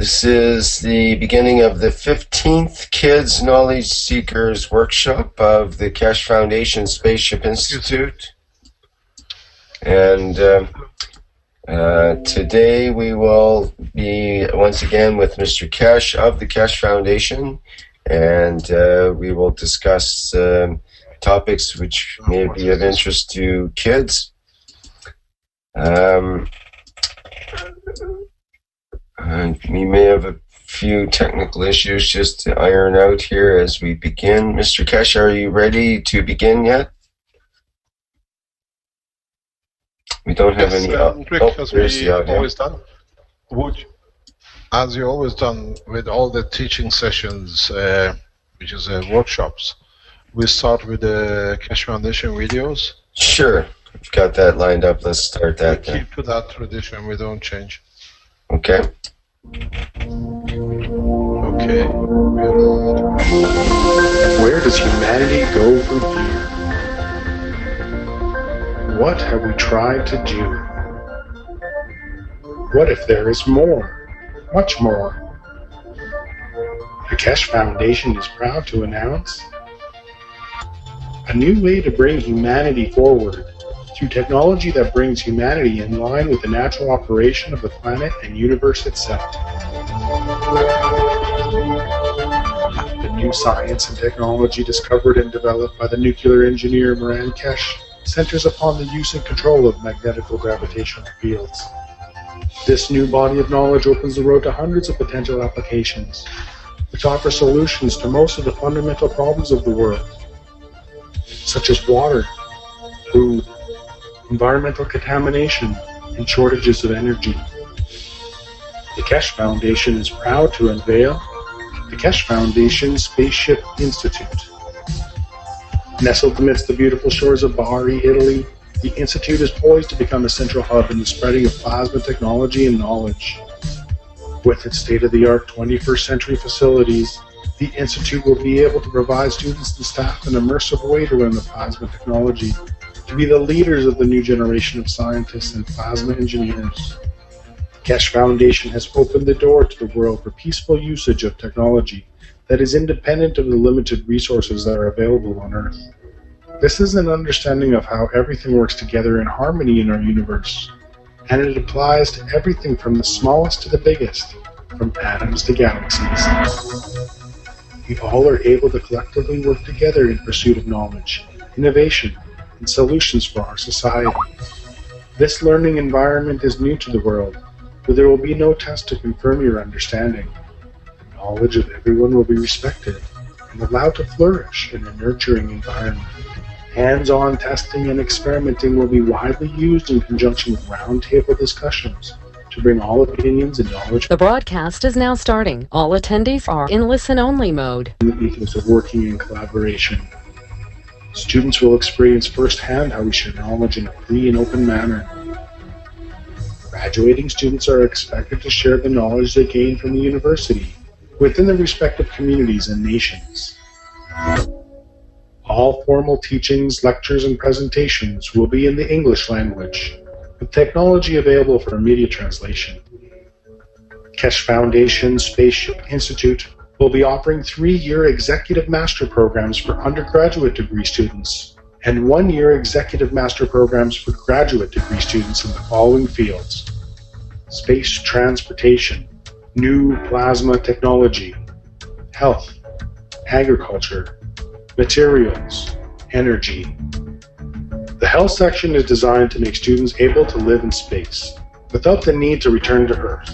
This is the beginning of the 15th Kids Knowledge Seekers Workshop of the Keshe Foundation Spaceship Institute. And today we will be once again with Mr. Keshe of the Keshe Foundation, and we will discuss topics which may be of interest to kids. We may have a few technical issues just to iron out here as we begin. Mr. Keshe, are you ready to begin yet? We don't have any. Rick, as we always done. As you always done with all the teaching sessions, which is workshops, we start with the Keshe Foundation videos. Sure, we've got that lined up. Let's start that. We keep to that tradition. We don't change. Okay. Okay. Where does humanity go from here? What have we tried to do? What if there is more? Much more? The Keshe Foundation is proud to announce a new way to bring humanity forward through technology that brings humanity in line with the natural operation of the planet and universe itself. The new science and technology discovered and developed by the nuclear engineer Moran Keshe centers upon the use and control of magnetico-gravitational fields. This new body of knowledge opens the road to hundreds of potential applications, which offer solutions to most of the fundamental problems of the world, such as water, food, environmental contamination, and shortages of energy. The Keshe Foundation is proud to unveil the Keshe Foundation Spaceship Institute. Nestled amidst the beautiful shores of Bari, Italy, the Institute is poised to become a central hub in the spreading of plasma technology and knowledge. With its state-of-the-art 21st century facilities, the Institute will be able to provide students and staff an immersive way to learn the plasma technology, to be the leaders of the new generation of scientists and plasma engineers. Keshe Foundation has opened the door to the world for peaceful usage of technology that is independent of the limited resources that are available on Earth. This is an understanding of how everything works together in harmony in our universe, and it applies to everything from the smallest to the biggest, from atoms to galaxies. We all are able to collectively work together in pursuit of knowledge, innovation, and solutions for our society. This learning environment is new to the world, where there will be no test to confirm your understanding. The knowledge of everyone will be respected and allowed to flourish in a nurturing environment. Hands-on testing and experimenting will be widely used in conjunction with roundtable discussions to bring all opinions and knowledge. The broadcast is now starting. All attendees are in listen-only mode. In the ethos of working in collaboration. Students will experience firsthand how we share knowledge in a free and open manner. Graduating students are expected to share the knowledge they gain from the university within their respective communities and nations. All formal teachings, lectures, and presentations will be in the English language, with technology available for immediate translation. Keshe Foundation Spaceship Institute will be offering 3-year executive master programs for undergraduate degree students and 1-year executive master programs for graduate degree students in the following fields: space transportation, new plasma technology, health, agriculture, materials, energy. The health section is designed to make students able to live in space without the need to return to Earth.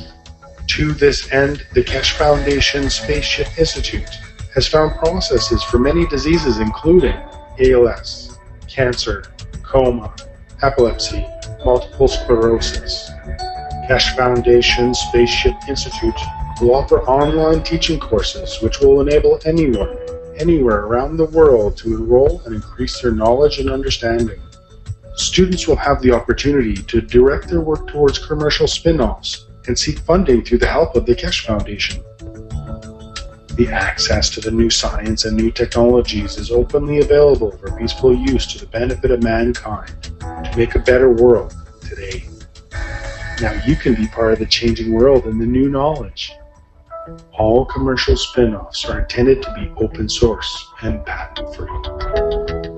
To this end, the Keshe Foundation Spaceship Institute has found processes for many diseases including ALS, cancer, coma, epilepsy, multiple sclerosis. Keshe Foundation Spaceship Institute will offer online teaching courses which will enable anyone, anywhere around the world to enroll and increase their knowledge and understanding. Students will have the opportunity to direct their work towards commercial spin-offs and seek funding through the help of the Keshe Foundation. The access to the new science and new technologies is openly available for peaceful use to the benefit of mankind to make a better world today. Now you can be part of the changing world and the new knowledge. All commercial spin-offs are intended to be open source and patent-free.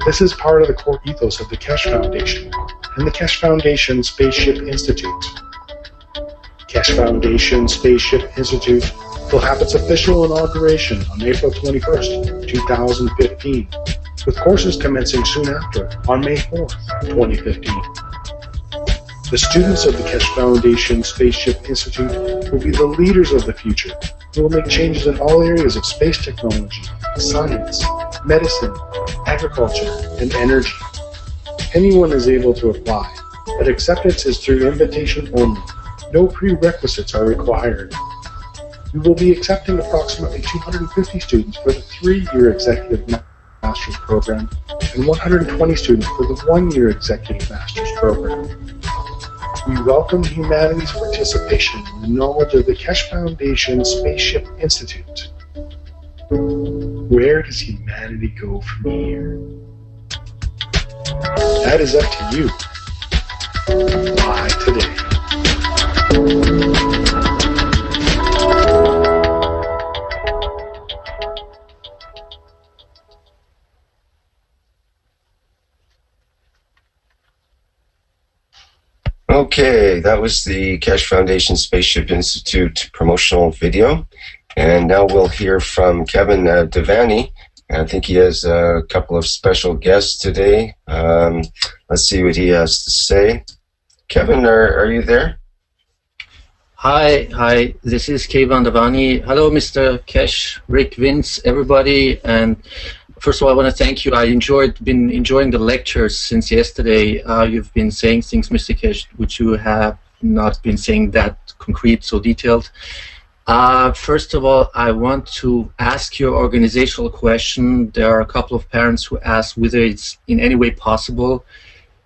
This is part of the core ethos of the Keshe Foundation and the Keshe Foundation Spaceship Institute. Keshe Foundation Spaceship Institute will have its official inauguration on April 21st, 2015, with courses commencing soon after on May 4th, 2015. The students of the Keshe Foundation Spaceship Institute will be the leaders of the future who will make changes in all areas of space technology, science, medicine, agriculture, and energy. Anyone is able to apply, but acceptance is through invitation only. No prerequisites are required. We will be accepting approximately 250 students for the 3-year Executive Master's Program and 120 students for the 1-year Executive Master's Program. We welcome humanity's participation in the knowledge of the Keshe Foundation Spaceship Institute. Where does humanity go from here? That is up to you. Why today? Okay, that was the Keshe Foundation Spaceship Institute promotional video. And now we'll hear from Kevin Devani. I think he has a couple of special guests today. Let's see what he has to say. Kevin, are you there? Hi, this is Kevin Devani. Hello, Mr. Keshe, Rick, Vince, everybody. And first of all, I want to thank you. Been enjoying the lectures since yesterday. You've been saying things, Mr. Keshe, which you have not been saying that concrete, so detailed. First of all, I want to ask you an organizational question. There are a couple of parents who asked whether it's in any way possible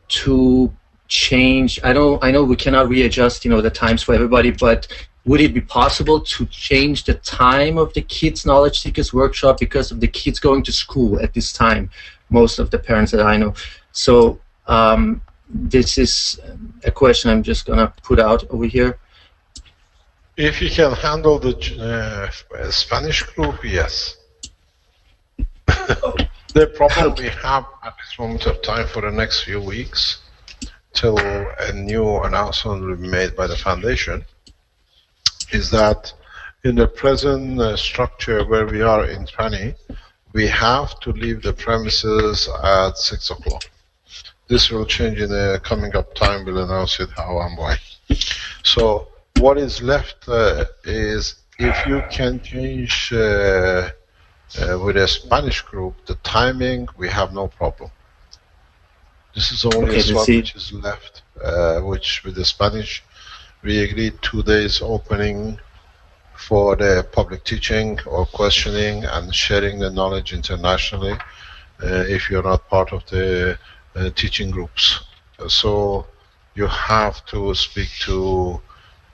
to change. I know we cannot readjust, the times for everybody, but would it be possible to change the time of the kids' knowledge seekers workshop because of the kids going to school at this time? Most of the parents that I know. So this is a question I'm just gonna put out over here. If you can handle the Spanish group, yes. They probably have at this moment of time for the next few weeks till a new announcement will be made by the foundation, is that in the present structure where we are in 20, we have to leave the premises at 6 o'clock. This will change in the coming up time. We'll announce it how and why. So what is left is if you can change with a Spanish group, the timing, we have no problem. This is only a slot which is left, which with the Spanish, we agreed 2 days opening for the public teaching or questioning and sharing the knowledge internationally if you're not part of the teaching groups. So you have to speak to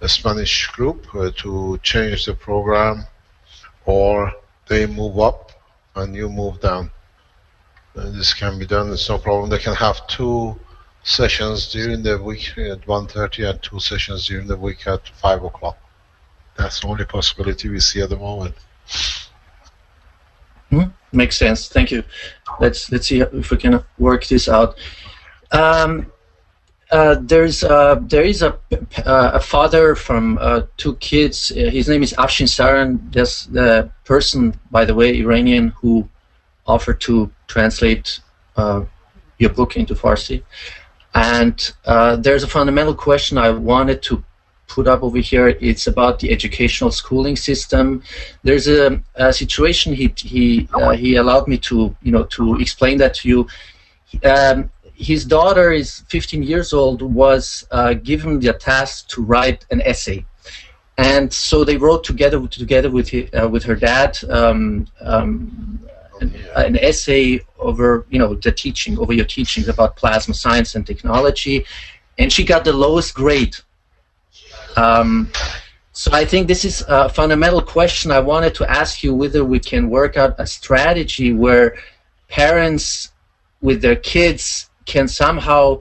a Spanish group to change the program, or they move up and you move down. This can be done, it's no problem. They can have 2 sessions during the week at 1:30 and 2 sessions during the week at 5 o'clock. That's the only possibility we see at the moment. Makes sense. Thank you. Let's see if we can work this out. There is a father from 2 kids. His name is Afshin Saran. That's the person, by the way, Iranian, who offered to translate your book into Farsi. And there's a fundamental question I wanted to put up over here. It's about the educational schooling system. There's a situation he allowed me to to explain that to you. His daughter is 15 years old, was given the task to write an essay, and so they wrote together with her dad an essay over over your teachings about plasma science and technology, and she got the lowest grade. So I think this is a fundamental question. I wanted to ask you whether we can work out a strategy where parents with their kids can somehow,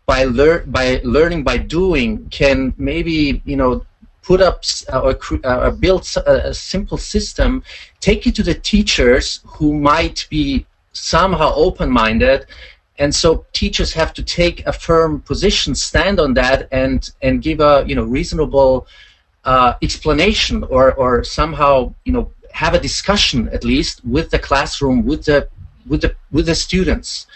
by learning by doing, can maybe put up or build a simple system, take it to the teachers who might be somehow open-minded, and so teachers have to take a firm position, stand on that, and give a reasonable explanation, or somehow have a discussion at least with the classroom, with the students.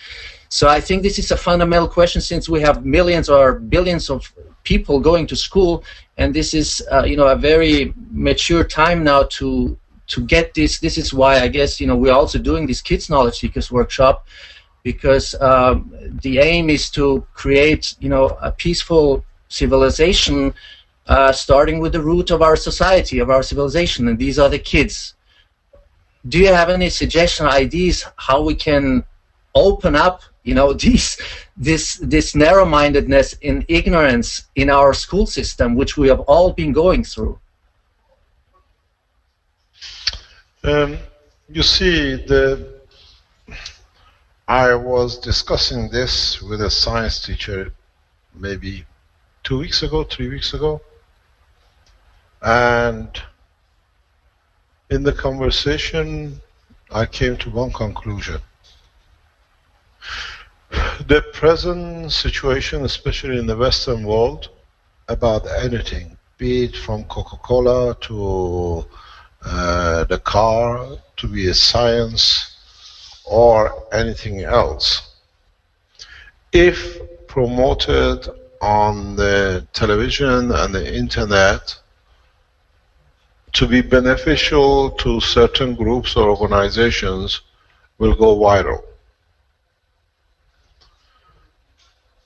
So I think this is a fundamental question, since we have millions or billions of people going to school, and this is a very mature time now to get this. This is why I guess we're also doing this Kids Knowledge Seekers workshop, because the aim is to create a peaceful civilization, starting with the root of our society, of our civilization, and these are the kids. Do you have any suggestion, ideas how we can open up this narrow-mindedness and ignorance in our school system, which we have all been going through? You see, I was discussing this with a science teacher maybe 2 weeks ago, 3 weeks ago, and in the conversation I came to one conclusion. The present situation, especially in the Western world, about anything, be it from Coca-Cola to the car, to be a science or anything else, if promoted on the television and the internet to be beneficial to certain groups or organizations, will go viral.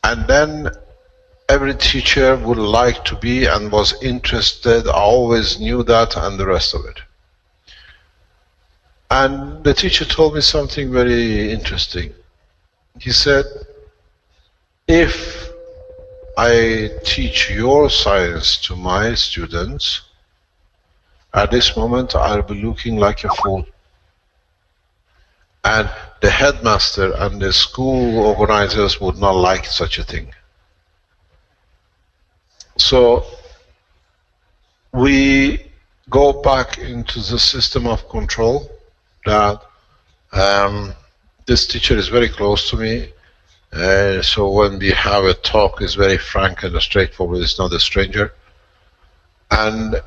And then every teacher would like to be and was interested, always knew that, and the rest of it. And the teacher told me something very interesting. He said, if I teach your science to my students, at this moment I'll be looking like a fool. And the headmaster and the school organizers would not like such a thing. So we go back into the system of control that this teacher is very close to me. So when we have a talk, it's very frank and straightforward. It's not a stranger. And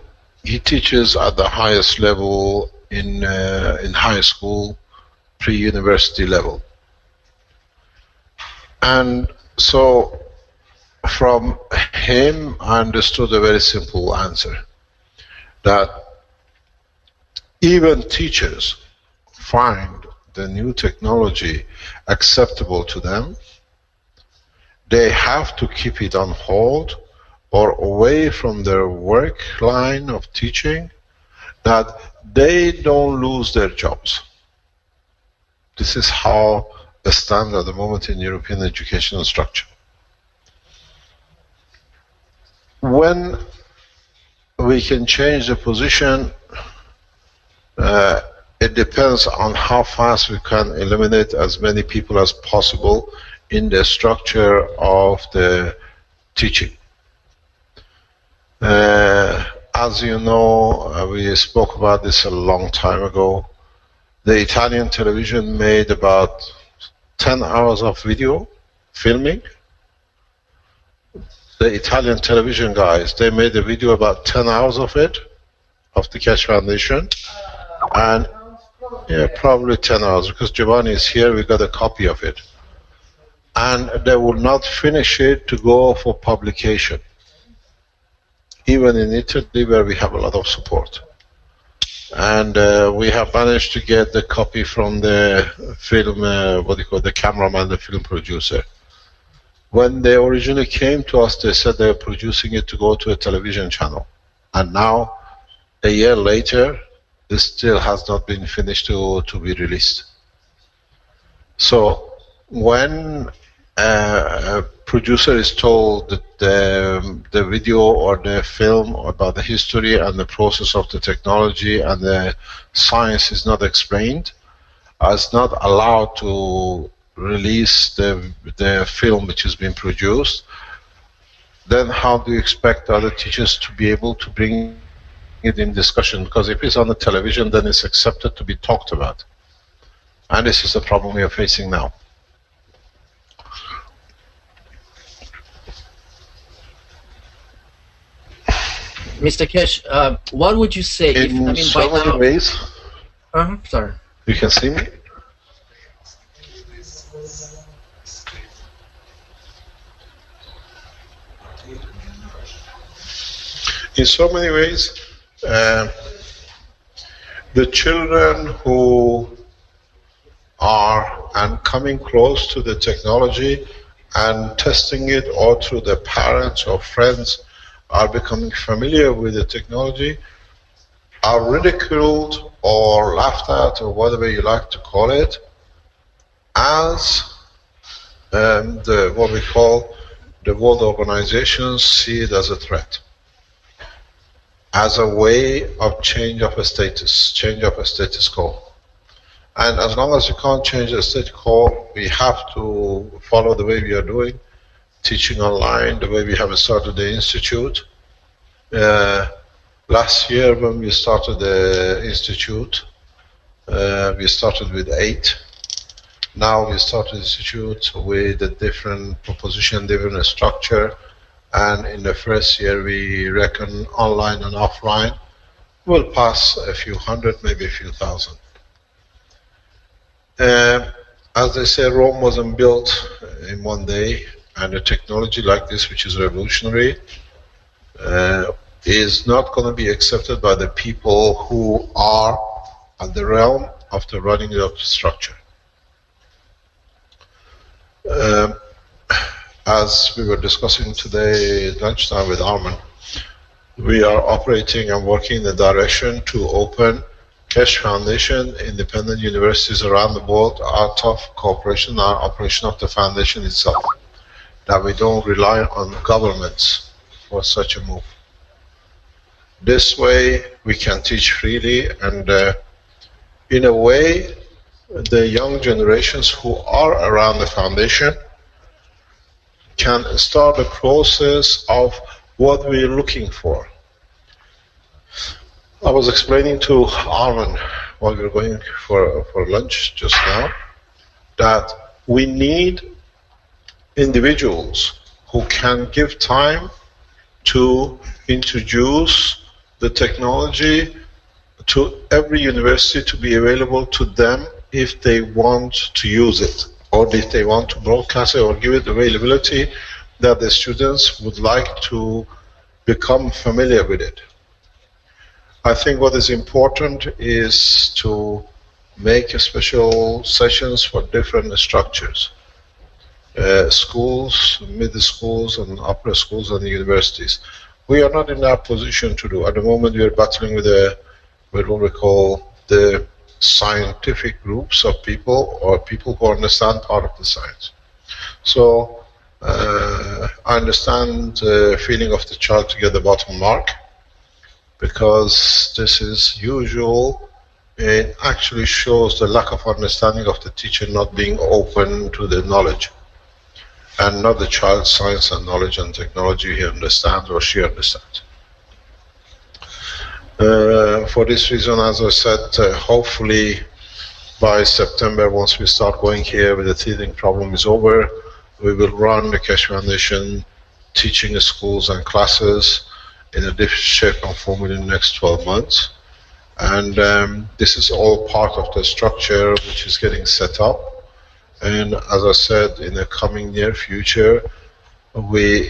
he teaches at the highest level in high school, pre-university level. And so from him I understood a very simple answer, that even teachers find the new technology acceptable to them, they have to keep it on hold or away from their work line of teaching, that they don't lose their jobs. This is how it stands at the moment in European educational structure. When we can change the position, it depends on how fast we can eliminate as many people as possible in the structure of the teaching. As you know, we spoke about this a long time ago. The Italian television made about 10 hours of video filming. The Italian television guys, they made a video about 10 hours of it, of the Keshe Foundation. And yeah, probably 10 hours, because Giovanni is here, we got a copy of it. And they would not finish it to go for publication, even in Italy, where we have a lot of support. And we have managed to get the copy from the film, the cameraman, the film producer. When they originally came to us, they said they were producing it to go to a television channel. And now, a year later, this still has not been finished to be released. So when a producer is told that the video or the film about the history and the process of the technology and the science is not explained, is not allowed to release the film which has been produced, then how do you expect other teachers to be able to bring it in discussion? Because if it's on the television, then it's accepted to be talked about. And this is the problem we are facing now. Mr. Kesh, what would you say if, In I mean, so by many now, ways, sorry. you can see me? In so many ways, the children who are coming close to the technology and testing it, or through their parents or friends are becoming familiar with the technology, are ridiculed or laughed at, or whatever you like to call it, as what we call the world organizations see it as a threat, as a way of change of a status quo. And as long as you can't change the status quo, we have to follow the way we are doing, teaching online, the way we have started the institute. Last year when we started the institute, we started with 8. Now we started the institute with a different proposition, different structure. And in the first year, we reckon online and offline will pass a few hundred, maybe a few thousand. As they say, Rome wasn't built in one day, and a technology like this, which is revolutionary, is not going to be accepted by the people who are at the realm of the running of the structure. As we were discussing today at lunchtime with Armin, we are operating and working in the direction to open Keshe Foundation, independent universities around the world, out of cooperation and operation of the foundation itself. That we don't rely on governments for such a move. This way we can teach freely, and in a way the young generations who are around the foundation can start the process of what we're looking for. I was explaining to Armin while we were going for lunch just now that we need individuals who can give time to introduce the technology to every university to be available to them if they want to use it, or if they want to broadcast it or give it availability that the students would like to become familiar with it. I think what is important is to make special sessions for different structures. Schools, middle schools and upper schools and the universities. We are not in that position to do. At the moment we are battling with what we call the scientific groups of people, or people who understand part of the science. So I understand the feeling of the child to get the bottom mark, because this is usual. It actually shows the lack of understanding of the teacher not being open to the knowledge, and not the child's science and knowledge and technology he understands or she understands. For this reason, as I said, hopefully by September, once we start going here with the teething problem is over, we will run the Keshe Foundation teaching the schools and classes in a different shape and form in the next 12 months. And this is all part of the structure which is getting set up. And as I said, in the coming near future, we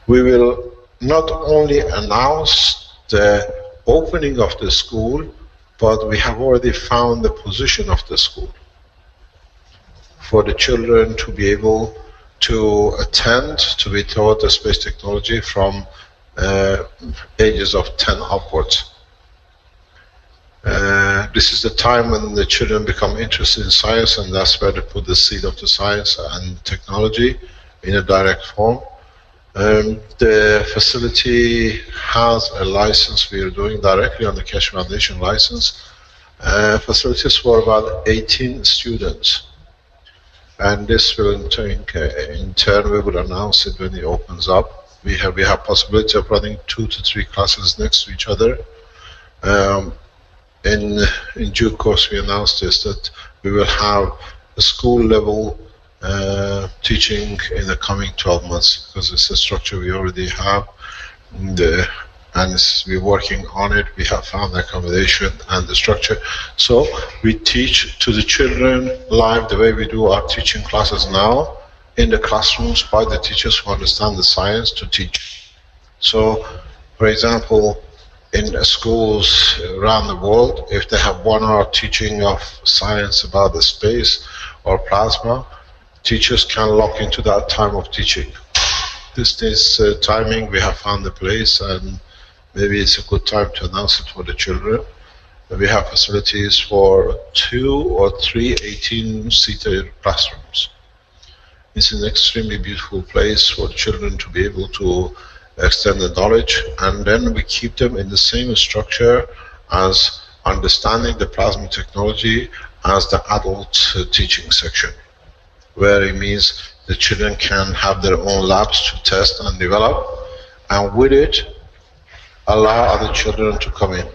will not only announce the opening of the school, but we have already found the position of the school for the children to be able to attend, to be taught the space technology from ages of 10 upwards. This is the time when the children become interested in science, and that's where they put the seed of the science and technology in a direct form. The facility has a license we are doing directly on the Keshe Foundation license. Facilities for about 18 students. and this will in turn we will announce it when it opens up. We have possibility of running 2 to 3 classes next to each other. In due course, we announced this, that we will have a school level teaching in the coming 12 months, because it's a structure we already have, and we're working on it. We have found accommodation and the structure. So we teach to the children live the way we do our teaching classes now, in the classrooms by the teachers who understand the science to teach. So, for example, in schools around the world, if they have 1 hour teaching of science about the space or plasma, teachers can lock into that time of teaching. This timing, we have found the place, and maybe it's a good time to announce it for the children. We have facilities for 2 or 3 18-seater classrooms. It's an extremely beautiful place for children to be able to extend the knowledge, and then we keep them in the same structure as understanding the plasma technology as the adult teaching section, where it means the children can have their own labs to test and develop, and with it allow other children to come in.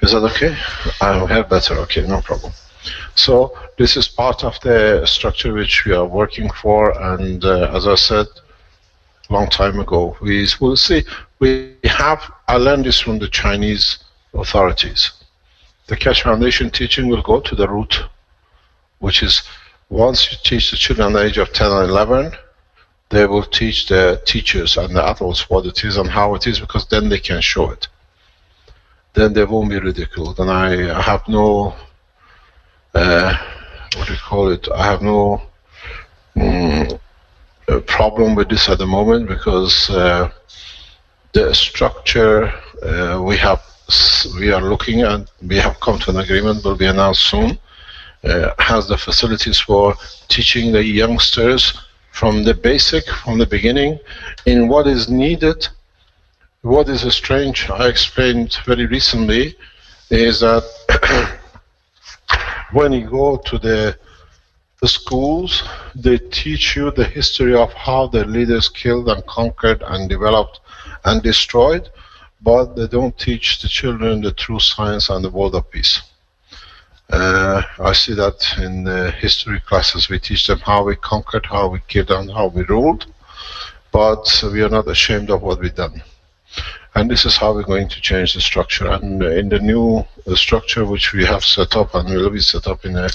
Is that okay? I have better. Okay, no problem. So this is part of the structure which we are working for, and as I said long time ago, we will see. I learned this from the Chinese authorities. The Keshe Foundation teaching will go to the root, which is once you teach the children at the age of 10 or 11, they will teach the teachers and the adults what it is and how it is, because then they can show it. Then they won't be ridiculed. And I have no, what do you call it? I have no problem with this at the moment, because the structure we are looking at, we have come to an agreement, will be announced soon, has the facilities for teaching the youngsters from the basic, from the beginning, in what is needed. What is strange, I explained very recently, is that when you go to the schools, they teach you the history of how the leaders killed and conquered and developed and destroyed, but they don't teach the children the true science and the world of peace. I see that in the history classes. We teach them how we conquered, how we killed, and how we ruled, but we are not ashamed of what we've done. And this is how we're going to change the structure. And in the new structure which we have set up, and will be set up in a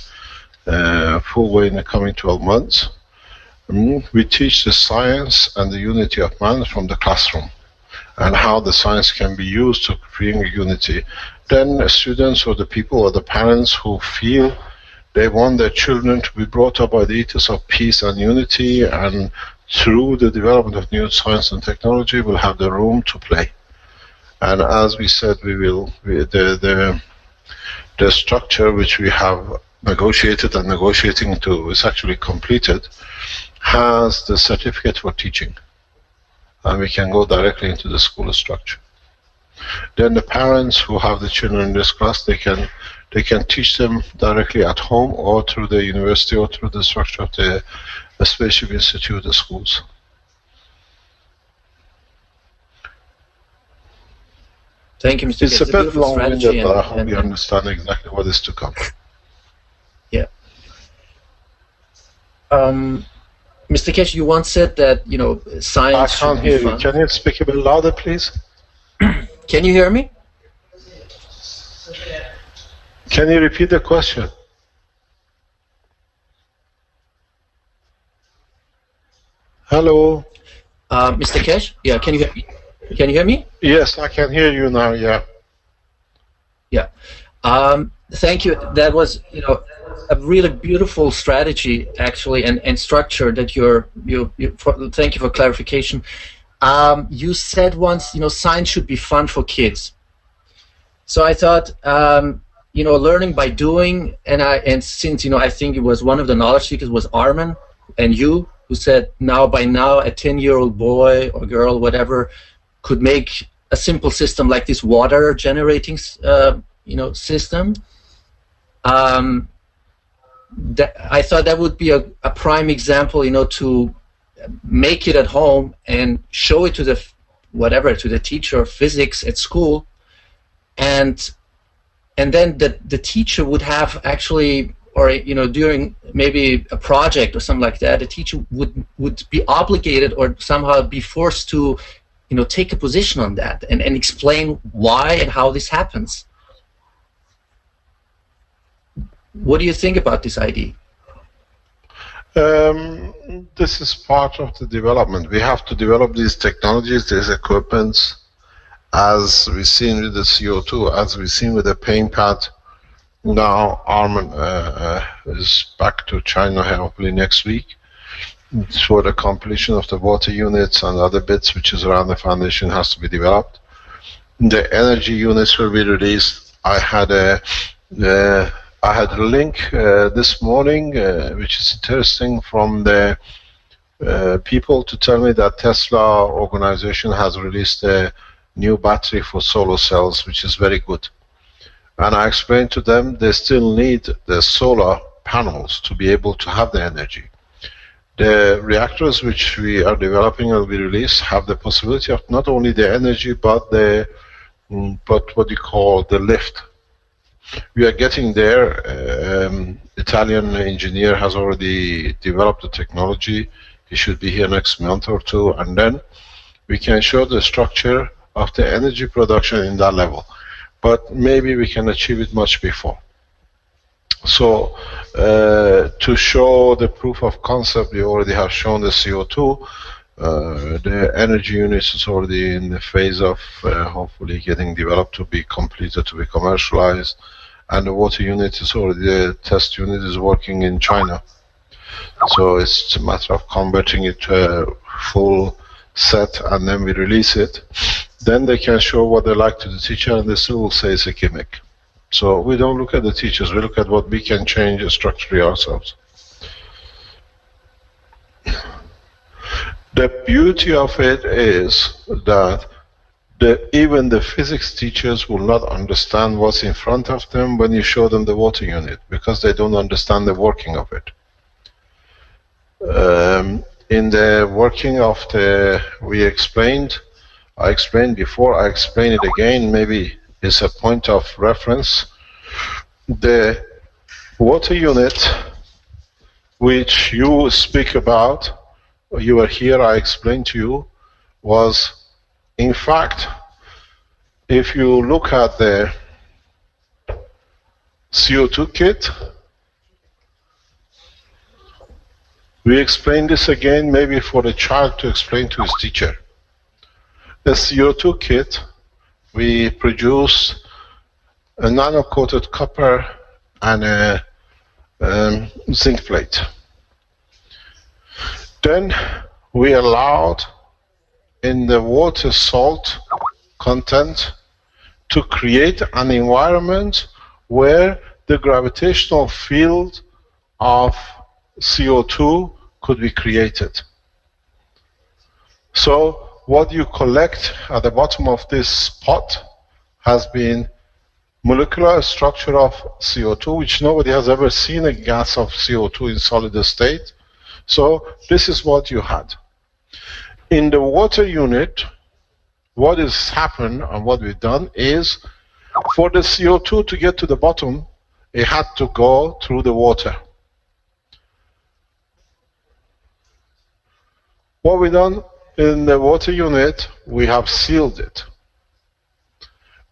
full way in the coming 12 months, we teach the science and the unity of man from the classroom, and how the science can be used to bring unity. Then the students or the people or the parents who feel they want their children to be brought up by the ethos of peace and unity, and through the development of new science and technology, will have the room to play. And as we said, the structure which we have negotiated and negotiating to is actually completed, has the certificate for teaching, and we can go directly into the school structure. Then the parents who have the children in this class, they can teach them directly at home, or through the university, or through the structure of the Spaceship Institute, the schools. Thank you, Mr. It's a bit long-winded, but I hope you understand exactly what is to come. Yeah. Mr. Keshe, you once said that, science. I can't hear you. Can you speak a bit louder, please? Can you hear me? Can you repeat the question? Hello? Mr. Keshe? Yeah, can you hear me? Can you hear me? Yes, I can hear you now, yeah. Yeah. Thank you. That was, a really beautiful strategy, actually, and structure that thank you for clarification. You said once, science should be fun for kids. So I thought, learning by doing, and since, I think it was one of the knowledge seekers was Armin and you, who said by now a 10-year-old boy or girl, whatever, could make a simple system like this water generating, system. I thought that would be a prime example, you know, to make it at home and show it to the to the teacher of physics at school, and then the teacher would have actually, or you know, during maybe a project or something like that, the teacher would be obligated or somehow be forced to, you know, take a position on that and explain why and how this happens. What do you think about this idea? This is part of the development. We have to develop these technologies, these equipments, as we've seen with the CO2, as we've seen with the paint pad. Now Armin is back to China hopefully next week for the completion of the water units and other bits which is around the foundation has to be developed. The energy units will be released. I had a link this morning, which is interesting, from the people to tell me that Tesla organization has released a new battery for solar cells, which is very good. And I explained to them they still need the solar panels to be able to have the energy. The reactors which we are developing and will be released have the possibility of not only the energy but what you call the lift. We are getting there. Italian engineer has already developed the technology. He should be here next month or two, and then we can show the structure of the energy production in that level. But maybe we can achieve it much before. So to show the proof of concept, we already have shown the CO2. The energy unit is already in the phase of hopefully getting developed to be completed, to be commercialized. And the water unit is already, the test unit is working in China. So it's a matter of converting it to a full set, and then we release it. Then they can show what they like to the teacher, and they still will say it's a gimmick. So we don't look at the teachers, we look at what we can change structurally ourselves. The beauty of it is that even the physics teachers will not understand what's in front of them when you show them the water unit, because they don't understand the working of it. In the working of I explained before, I explain it again, maybe it's a point of reference. The water unit which you speak about, you were here, I explained to you, was, in fact, if you look at the CO2 kit, we explain this again, maybe for the child to explain to his teacher. The CO2 kit, we produce a nano-coated copper and a zinc plate. Then we allowed in the water salt content to create an environment where the gravitational field of CO2 could be created. So what you collect at the bottom of this pot has been molecular structure of CO2, which nobody has ever seen a gas of CO2 in solid state. So this is what you had. In the water unit, what has happened and what we've done is, for the CO2 to get to the bottom, it had to go through the water. What we've done in the water unit, we have sealed it,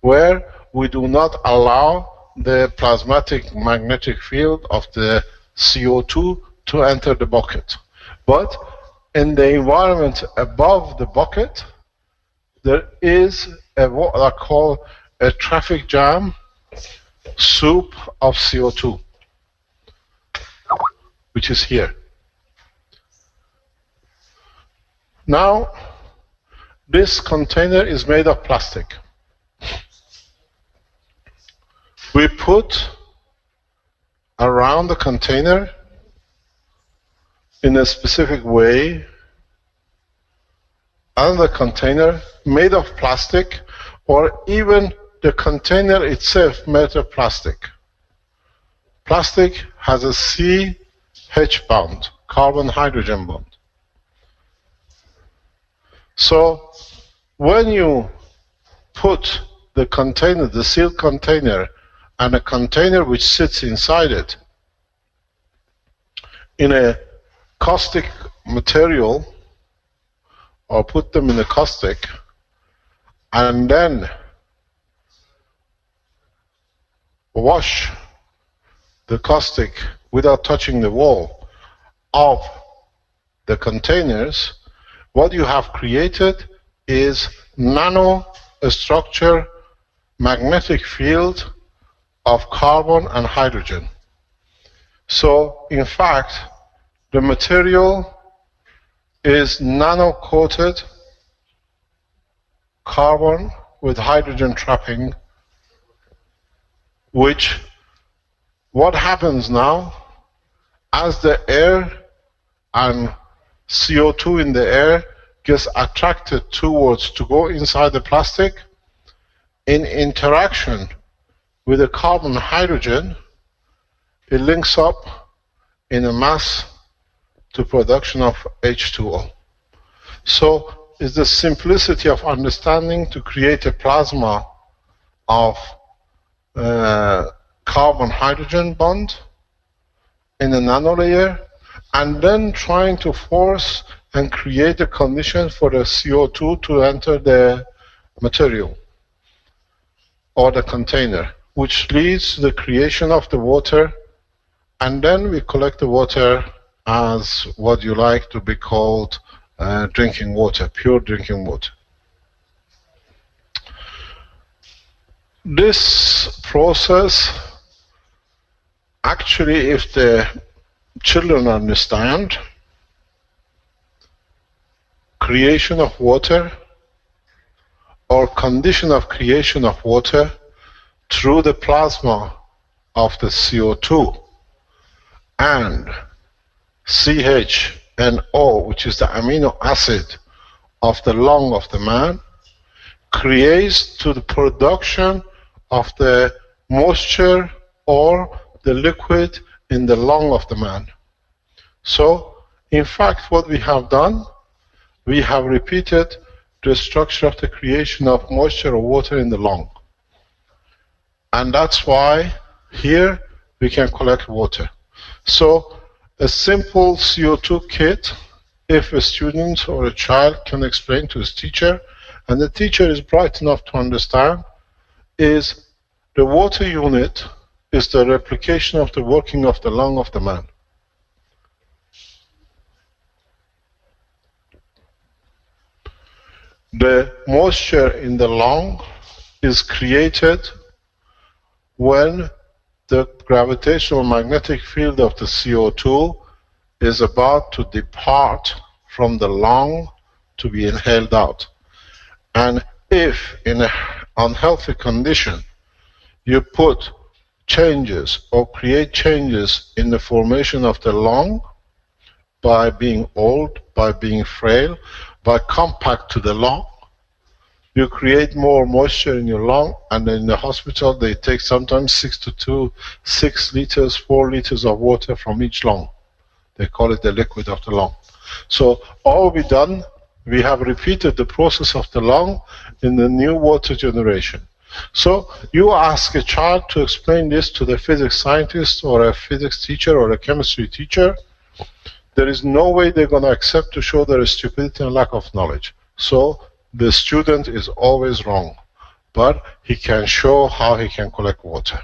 where we do not allow the plasmatic magnetic field of the CO2 to enter the bucket. But in the environment above the bucket, there is what I call a traffic jam soup of CO2, which is here. Now, this container is made of plastic. We put around the container in a specific way another container made of plastic, or even the container itself made of plastic. Plastic has a CH bond, carbon-hydrogen bond. So when you put the container, the sealed container, and a container which sits inside it in a caustic material, or put them in a caustic, and then wash the caustic without touching the wall of the containers, what you have created is nanostructure magnetic field of carbon and hydrogen. So in fact, the material is nano-coated carbon with hydrogen trapping, which what happens now, as the air and CO2 in the air gets attracted towards to go inside the plastic, in interaction with the carbon hydrogen, it links up in a mass to production of H2O. So it's the simplicity of understanding to create a plasma of carbon-hydrogen bond in a nanolayer, and then trying to force and create a condition for the CO2 to enter the material or the container, which leads to the creation of the water, and then we collect the water as what you like to be called drinking water, pure drinking water. This process, actually, if the children understand, creation of water or condition of creation of water through the plasma of the CO2 and CH and O, which is the amino acid of the lung of the man, creates to the production of the moisture or the liquid in the lung of the man. So, in fact, what we have done, we have repeated the structure of the creation of moisture or water in the lung. And that's why here we can collect water. So, a simple CO2 kit, if a student or a child can explain to his teacher, and the teacher is bright enough to understand, is the water unit is the replication of the working of the lung of the man. The moisture in the lung is created when the gravitational magnetic field of the CO2 is about to depart from the lung to be inhaled out. And if in an unhealthy condition you put changes or create changes in the formation of the lung by being old, by being frail, by compact to the lung, you create more moisture in your lung, and in the hospital they take sometimes 6 liters, 4 liters of water from each lung. They call it the liquid of the lung. So all we've done, we have repeated the process of the lung in the new water generation. So you ask a child to explain this to the physics scientist or a physics teacher or a chemistry teacher, there is no way they're going to accept to show their stupidity and lack of knowledge. So the student is always wrong, but he can show how he can collect water.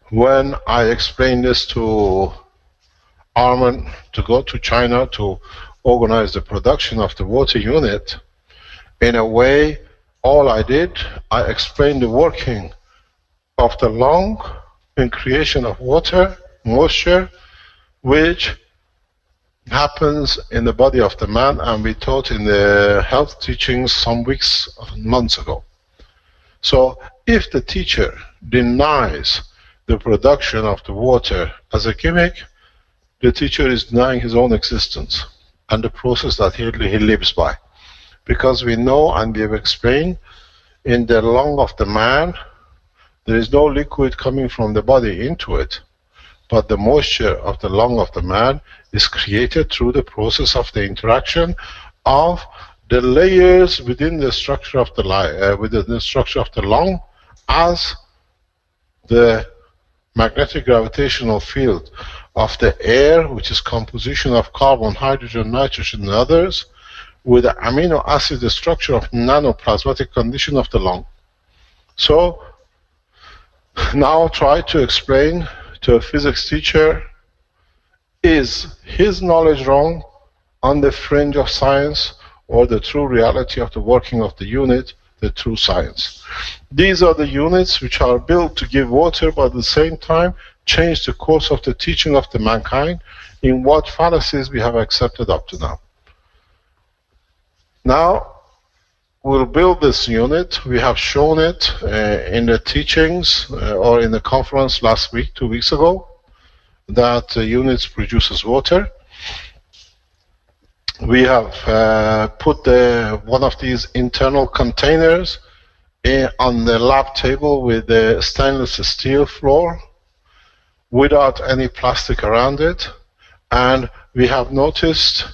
When I explained this to Armin to go to China to organize the production of the water unit, in a way, all I did, I explained the working of the lung in creation of water, moisture, which happens in the body of the man, and we taught in the health teachings some weeks, months ago. So if the teacher denies the production of the water as a gimmick, the teacher is denying his own existence and the process that he lives by. Because we know, and we have explained, in the lung of the man, there is no liquid coming from the body into it, but the moisture of the lung of the man is created through the process of the interaction of the layers within the structure of the lung, as the magnetic gravitational field of the air, which is composition of carbon, hydrogen, nitrogen, and others, with the amino acid structure of nanoplasmatic condition of the lung. So now try to explain to a physics teacher, is his knowledge wrong, on the fringe of science, or the true reality of the working of the unit, the true science. These are the units which are built to give water, but at the same time change the course of the teaching of the mankind in what fallacies we have accepted up to now. Now we'll build this unit. We have shown it in the teachings or in the conference last week, 2 weeks ago, that the unit produces water. We have put one of these internal containers on the lab table with the stainless steel floor without any plastic around it, and we have noticed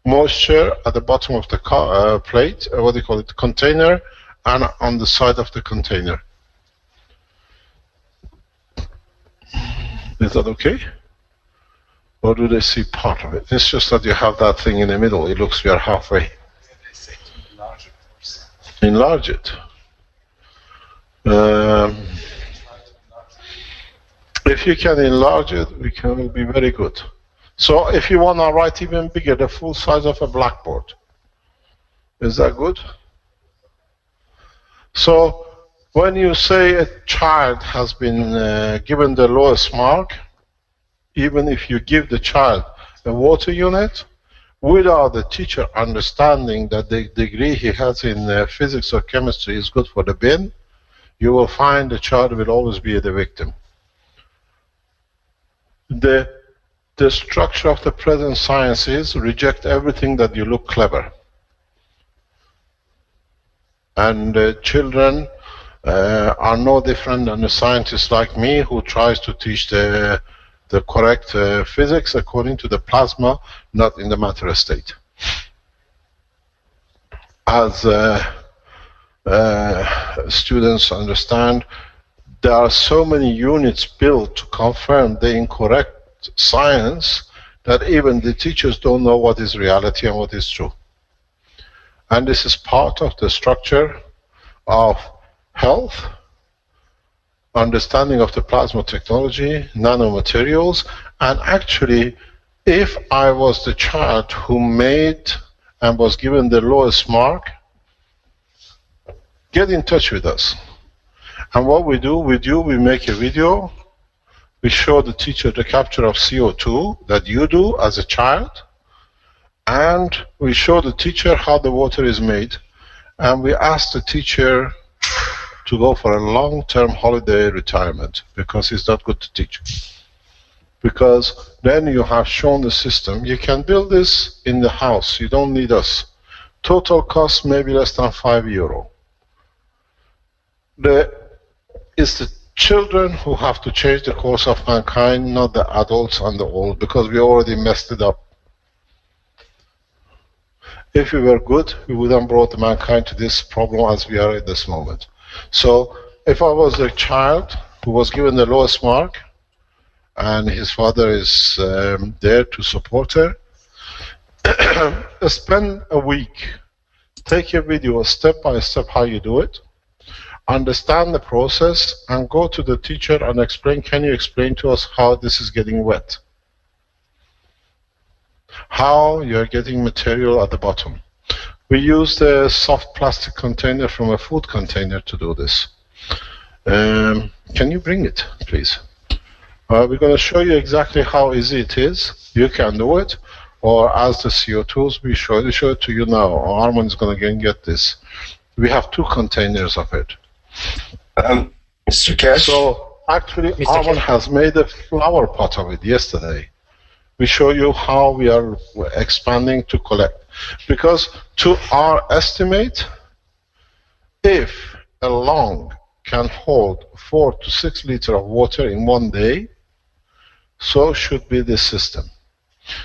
moisture at the bottom of the plate, what do you call it, container, and on the side of the container. Is that okay? Or do they see part of it? It's just that you have that thing in the middle. It looks we are halfway. Enlarge it. If you can enlarge it, it will be very good. So if you want to write even bigger, the full size of a blackboard. Is that good? So when you say a child has been given the lowest mark, even if you give the child a water unit, without the teacher understanding that the degree he has in physics or chemistry is good for the bin, you will find the child will always be the victim. The structure of the present science is reject everything that you look clever. And children are no different than a scientist like me who tries to teach the correct physics according to the plasma, not in the matter state. As students understand, there are so many units built to confirm the incorrect science that even the teachers don't know what is reality and what is true. And this is part of the structure of health, understanding of the plasma technology, nanomaterials, and actually, if I was the child who made and was given the lowest mark, get in touch with us. And what we do, we make a video. We show the teacher the capture of CO2 that you do as a child, and we show the teacher how the water is made, and we ask the teacher to go for a long-term holiday retirement because it's not good to teach. Because then you have shown the system. You can build this in the house. You don't need us. Total cost maybe less than €5. It's the children who have to change the course of mankind, not the adults and the old, because we already messed it up. If we were good, we wouldn't brought mankind to this problem as we are at this moment. So if I was a child who was given the lowest mark and his father is there to support her, spend a week, take a video step by step how you do it, understand the process, and go to the teacher and explain, can you explain to us how this is getting wet? How you're getting material at the bottom. We use the soft plastic container from a food container to do this. Can you bring it, please? We're going to show you exactly how easy it is. You can do it, or as the CO2s, we show it to you now. Armand is going to get this. We have 2 containers of it. Mr. Cash? So actually, Armand has made a flower pot of it yesterday. We show you how we are expanding to collect. Because to our estimate, if a lung can hold 4 to 6 liters of water in one day, so should be this system.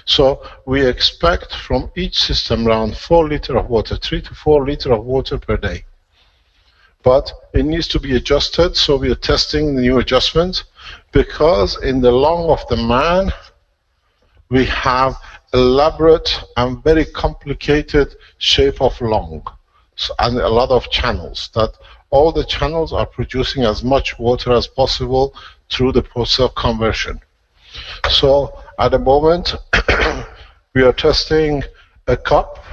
So we expect from each system around 4 liters of water, 3 to 4 liters of water per day. But it needs to be adjusted, so we are testing the new adjustment, because in the lung of the man, we have elaborate and very complicated shape of lung, and a lot of channels, that all the channels are producing as much water as possible through the process of conversion. So at the moment, we are testing a cup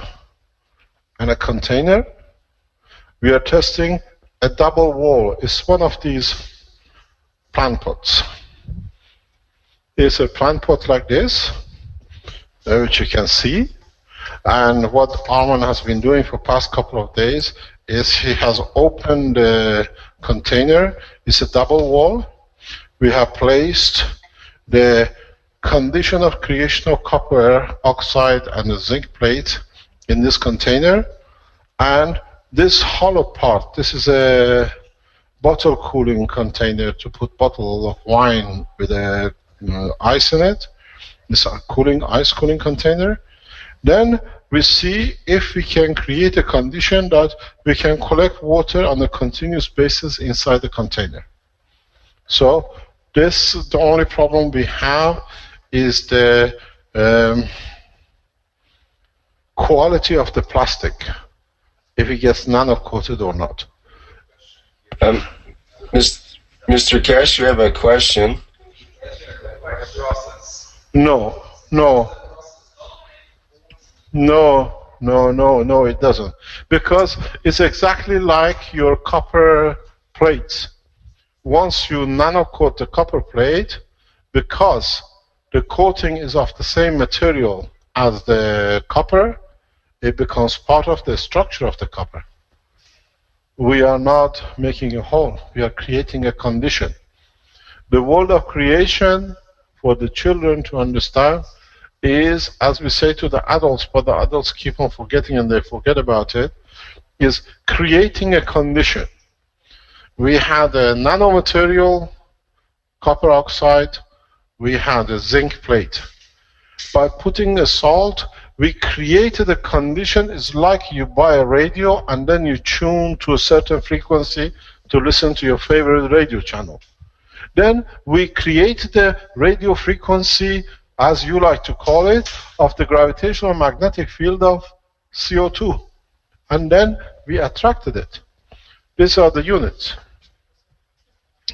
and a container. We are testing a double wall. It's one of these plant pots. It's a plant pot like this, which you can see. And what Arman has been doing for the past couple of days is he has opened the container. It's a double wall. We have placed the condition of creation of copper oxide and the zinc plate in this container. And this hollow part, this is a bottle cooling container to put bottle of wine with a ice in it. This ice cooling container. Then we see if we can create a condition that we can collect water on a continuous basis inside the container. So the only problem we have is the quality of the plastic, if it gets nano-coated or not. Mr. Cash, you have a question? No, it doesn't. Because it's exactly like your copper plates. Once you nano-coat the copper plate, because the coating is of the same material as the copper, it becomes part of the structure of the copper. We are not making a hole. We are creating a condition. The world of creation, for the children to understand, is, as we say to the adults, but the adults keep on forgetting and they forget about it, is creating a condition. We had a nanomaterial, copper oxide, we had a zinc plate. By putting a salt, we created a condition. It's like you buy a radio and then you tune to a certain frequency to listen to your favorite radio channel. Then we created a radio frequency, as you like to call it, of the gravitational magnetic field of CO2. And then we attracted it. These are the units.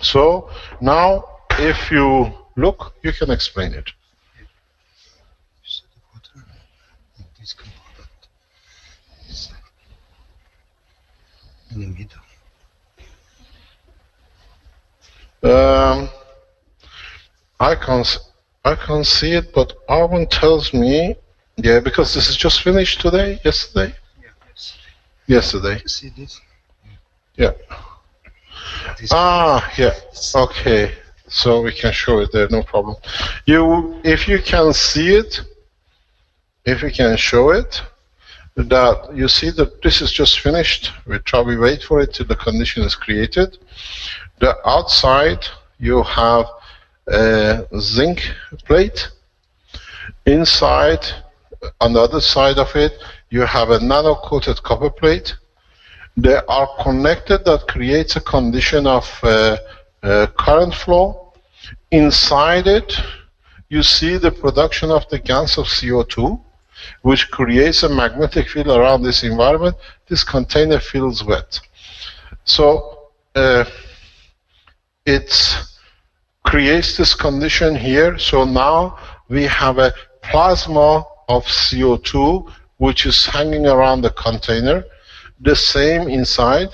So now, if you look, you can explain it. I can't see it, but Arvin tells me, yeah, because this is just finished today, yesterday? Yeah, yesterday. You see this? Yeah. Yeah, okay. So we can show it there, no problem. If you can see it, if you can show it, that you see that this is just finished. We wait for it till the condition is created. The outside, you have a zinc plate. Inside, on the other side of it, you have a nano-coated copper plate. They are connected, that creates a condition of current flow. Inside it, you see the production of the gas of CO2, which creates a magnetic field around this environment. This container feels wet. So it creates this condition here. So now we have a plasma of CO2 which is hanging around the container, the same inside,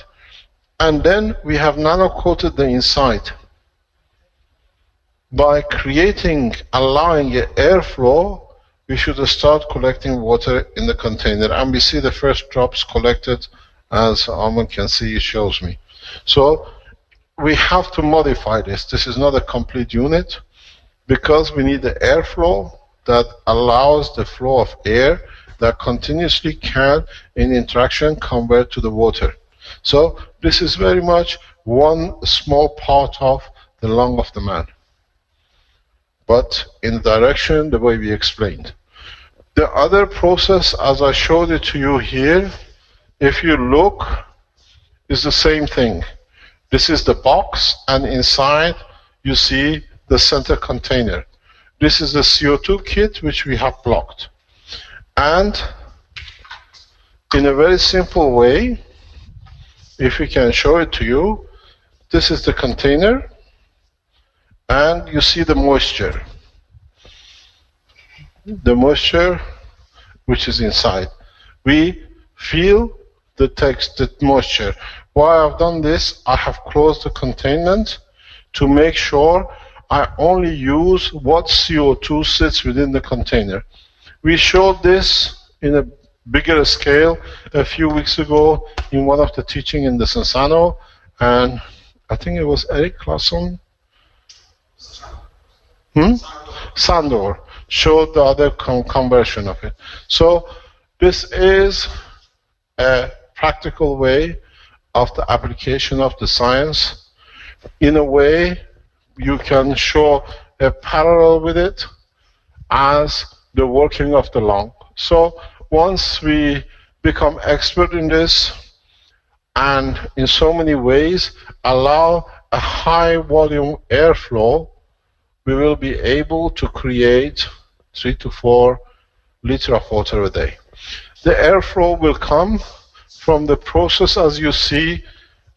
and then we have nano-coated the inside. By allowing airflow, we should start collecting water in the container, and we see the first drops collected, as Arman can see, it shows me. So we have to modify this. This is not a complete unit, because we need the airflow that allows the flow of air that continuously can, in interaction, convert to the water. So this is very much one small part of the lung of the man, but in the direction the way we explained. The other process, as I showed it to you here, if you look, is the same thing. This is the box, and inside you see the center container. This is the CO2 kit which we have blocked. And in a very simple way, if we can show it to you, this is the container, and you see the moisture. The moisture which is inside. We feel the text, the moisture. Why I've done this, I have closed the containment to make sure I only use what CO2 sits within the container. We showed this in a bigger scale a few weeks ago in one of the teaching in the Sensano, and I think it was Eric Claesson. Sandor showed the other conversion of it. So this is a practical way of the application of the science. In a way, you can show a parallel with it as the working of the lung. So once we become expert in this, and in so many ways allow a high volume airflow, we will be able to create 3 to 4 liters of water a day. The airflow will come from the process, as you see,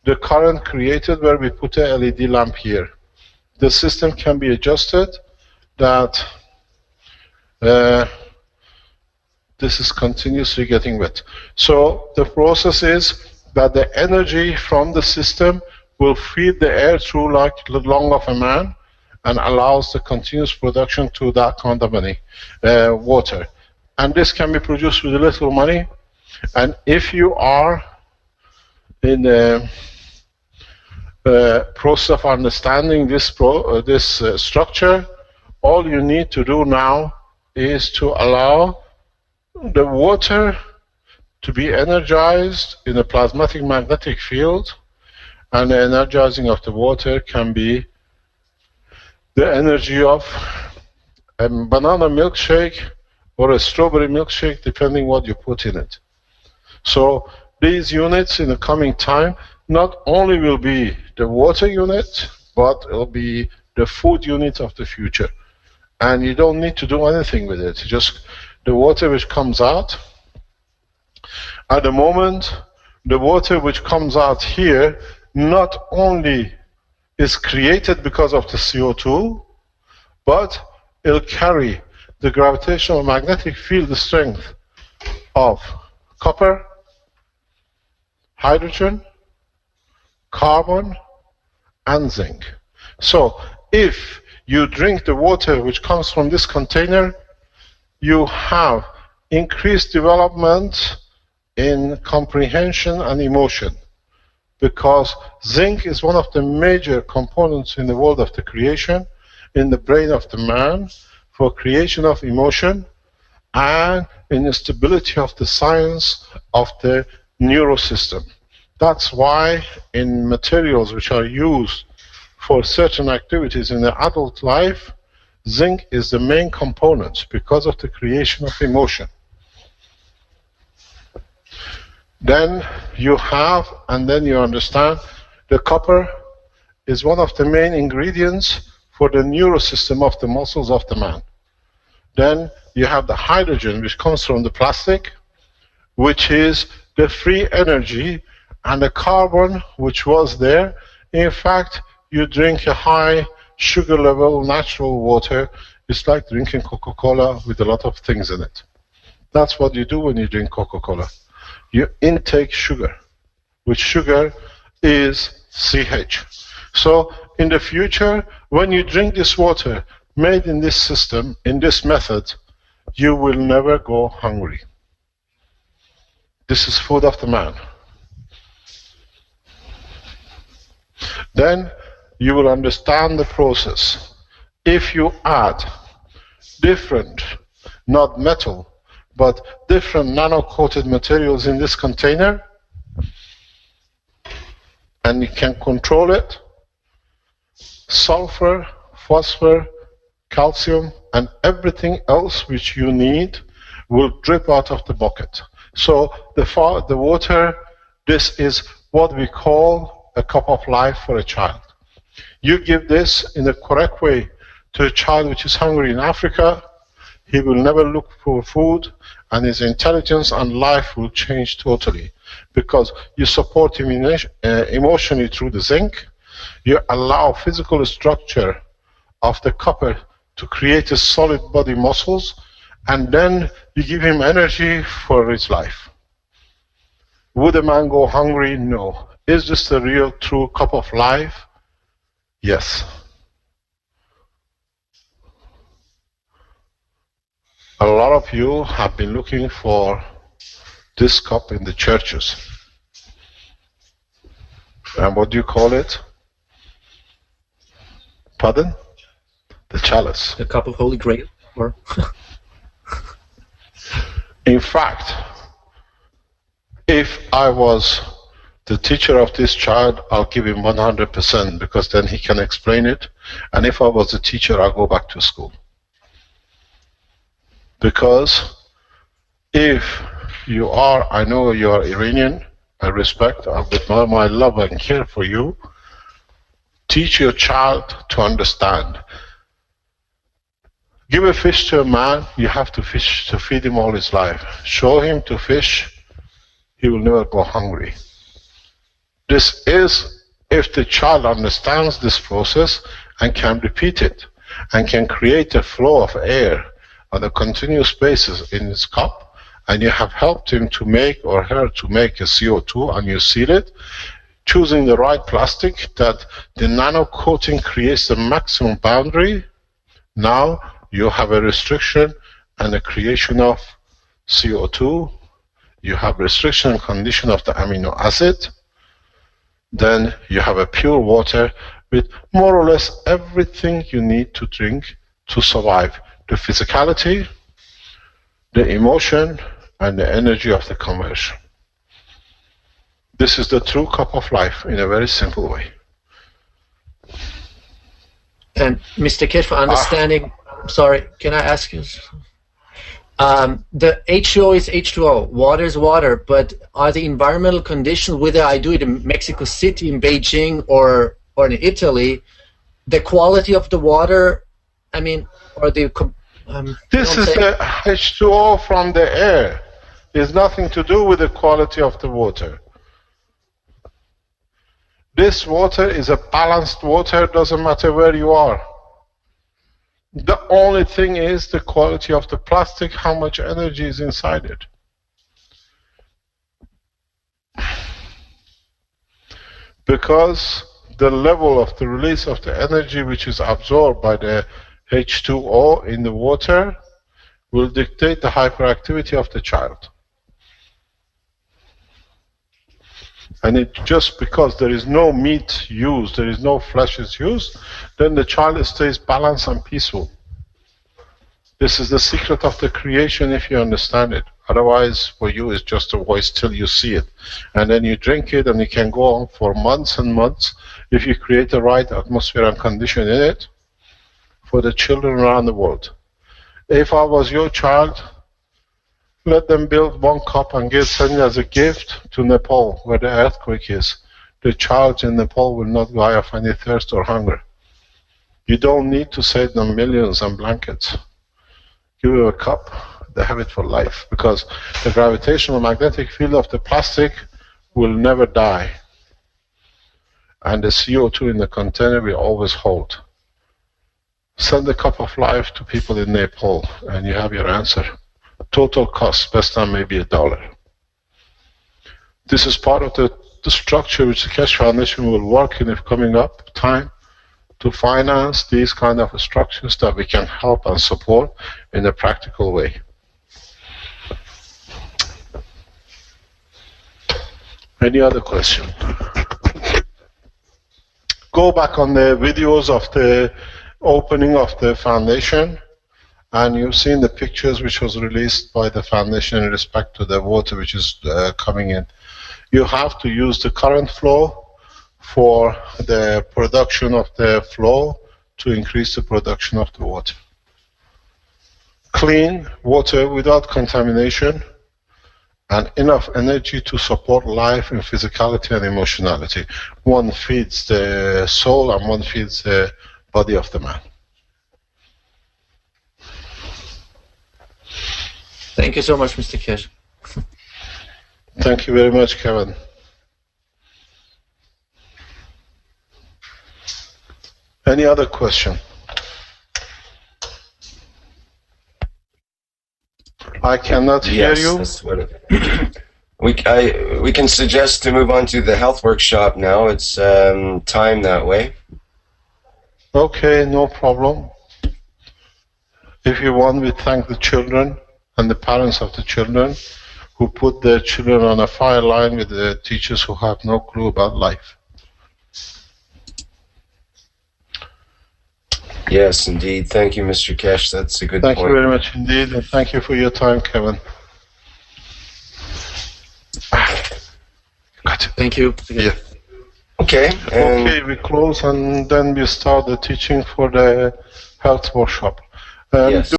the current created where we put a LED lamp here. The system can be adjusted that this is continuously getting wet. So the process is that the energy from the system will feed the air through like the lung of a man and allows the continuous production to that kind of money, water. And this can be produced with a little money. And if you are in the process of understanding this structure, all you need to do now is to allow the water to be energized in a plasmatic magnetic field, and the energizing of the water can be the energy of a banana milkshake or a strawberry milkshake, depending what you put in it. So these units in the coming time not only will be the water unit, but it will be the food unit of the future. And you don't need to do anything with it. Just the water which comes out. At the moment, the water which comes out here not only is created because of the CO2, but it'll carry the gravitational magnetic field strength of copper, hydrogen, carbon, and zinc. So if you drink the water which comes from this container, you have increased development in comprehension and emotion, because zinc is one of the major components in the world of the creation, in the brain of the man, for creation of emotion and in the stability of the science of the neurosystem. That's why in materials which are used for certain activities in the adult life, zinc is the main component because of the creation of emotion. Then you have, and then you understand, the copper is one of the main ingredients for the neurosystem of the muscles of the man. Then you have the hydrogen, which comes from the plastic, which is the free energy, and the carbon, which was there. In fact, you drink a high sugar level natural water, it's like drinking Coca-Cola with a lot of things in it. That's what you do when you drink Coca-Cola. You intake sugar, which sugar is CH. So in the future, when you drink this water made in this system, in this method, you will never go hungry. This is food of the man. Then you will understand the process. If you add different, not metal, but different nano-coated materials in this container, and you can control it, sulfur, phosphor, calcium, and everything else which you need will drip out of the bucket. So the water, this is what we call a cup of life for a child. You give this in the correct way to a child which is hungry in Africa, he will never look for food, and his intelligence and life will change totally, because you support him emotionally through the zinc, you allow physical structure of the copper to create a solid body muscles, and then you give him energy for his life. Would a man go hungry? No. Is this the real true cup of life? Yes. A lot of you have been looking for this cup in the churches. And what do you call it? Pardon? The chalice. The cup of Holy Grail? Or in fact, if I was the teacher of this child, I'll give him 100%, because then he can explain it. And if I was the teacher, I'll go back to school. Because if you are, I know you are Iranian, I respect, with all my love and care for you, teach your child to understand. Give a fish to a man, you have to fish to feed him all his life. Show him to fish, he will never go hungry. This is if the child understands this process and can repeat it, and can create a flow of air on a continuous basis in his cup, and you have helped him to make, or her to make, a CO2, and you seal it, choosing the right plastic that the nano coating creates the maximum boundary. Now you have a restriction and a creation of CO2. You have restriction and condition of the amino acid. Then you have a pure water with more or less everything you need to drink to survive. The physicality, the emotion, and the energy of the conversion. This is the true cup of life in a very simple way. And Mr. Kesh, for understanding, sorry, can I ask you? The H2O is H2O, water is water, but are the environmental conditions, whether I do it in Mexico City, in Beijing, or in Italy, the quality of the water, I mean, or the... this is the H2O from the air. It has nothing to do with the quality of the water. This water is a balanced water, doesn't matter where you are. The only thing is the quality of the plastic, how much energy is inside it. Because the level of the release of the energy which is absorbed by the H2O in the water will dictate the hyperactivity of the child. And it just because there is no meat used, there is no flesh is used, then the child stays balanced and peaceful. This is the secret of the creation if you understand it. Otherwise, for you, it's just a voice till you see it. And then you drink it, and you can go on for months and months if you create the right atmosphere and condition in it for the children around the world. If I was your child, let them build one cup and send it as a gift to Nepal, where the earthquake is. The child in Nepal will not die of any thirst or hunger. You don't need to save them millions and blankets. Give them a cup, they have it for life, because the gravitational magnetic field of the plastic will never die. And the CO2 in the container will always hold. Send a cup of life to people in Nepal, and you have your answer. Total cost, best time maybe $1. This is part of the structure which the Keshe Foundation will work in if coming up time to finance these kind of structures that we can help and support in a practical way. Any other question? Go back on the videos of the opening of the foundation, and you've seen the pictures which was released by the foundation in respect to the water which is coming in. You have to use the current flow for the production of the flow to increase the production of the water. Clean water without contamination and enough energy to support life in physicality and emotionality. One feeds the soul and one feeds the body of the man. Thank you so much, Mr. Kesh. Thank you very much, Kevin. Any other question? I cannot hear you. That's what we can suggest to move on to the health workshop now. It's time that way. Okay, no problem. If you want, we thank the children and the parents of the children who put their children on a fire line with the teachers who have no clue about life. Yes, indeed. Thank you, Mr. Kesh. That's a good point. Thank you very much indeed, and thank you for your time, Kevin. Thank you. Yeah. Okay. Okay, we close and then we start the teaching for the health workshop. Yes.